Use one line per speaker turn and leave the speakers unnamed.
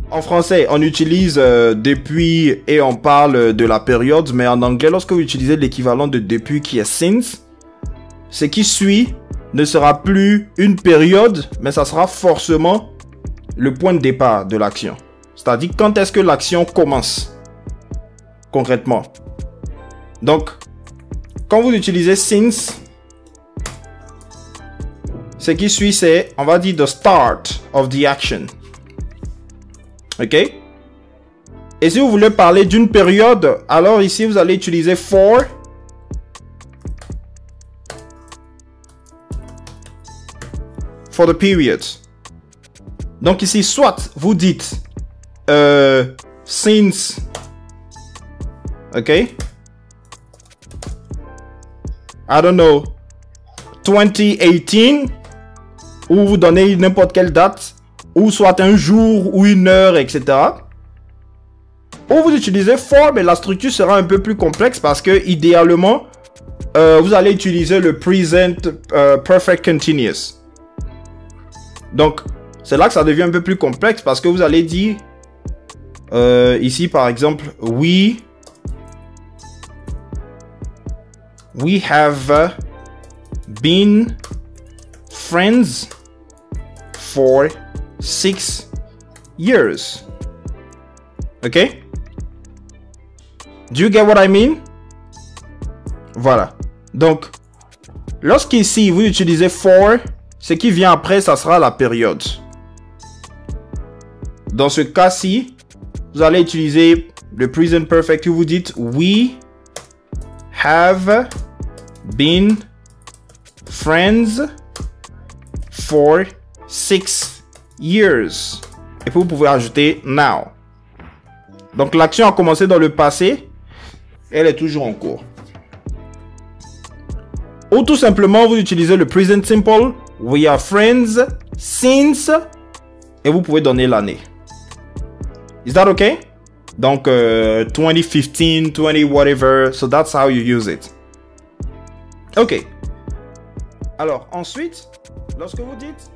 En français, on utilise depuis et on parle de la période, mais en anglais, lorsque vous utilisez l'équivalent de depuis qui est since, ce qui suit ne sera plus une période, mais ça sera forcément le point de départ de l'action. C'est-à-dire quand est-ce que l'action commence concrètement. Donc, quand vous utilisez since, ce qui suit c'est, on va dire, the start of the action. Ok? Et si vous voulez parler d'une période, alors ici vous allez utiliser for. For the period. Donc ici, soit vous dites since. Ok? I don't know. 2018. Ou vous donnez n'importe quelle date. Ou soit un jour ou une heure, etc. Ou vous utilisez for, mais la structure sera un peu plus complexe parce que idéalement, vous allez utiliser le present perfect continuous. Donc, c'est là que ça devient un peu plus complexe parce que vous allez dire ici par exemple, we have been friends for 6 years. Okay? Do you get what I mean? Voilà. Donc, lorsqu'ici vous utilisez for, ce qui vient après, ça sera la période. Dans ce cas-ci, vous allez utiliser le present perfect où vous dites we have been friends for 6 years. Et puis vous pouvez ajouter now. Donc l'action a commencé dans le passé. Elle est toujours en cours. Ou tout simplement vous utilisez le present simple. We are friends since. Et vous pouvez donner l'année. Is that okay? Donc 2015, 20 whatever. So that's how you use it. Ok. Alors ensuite, lorsque vous dites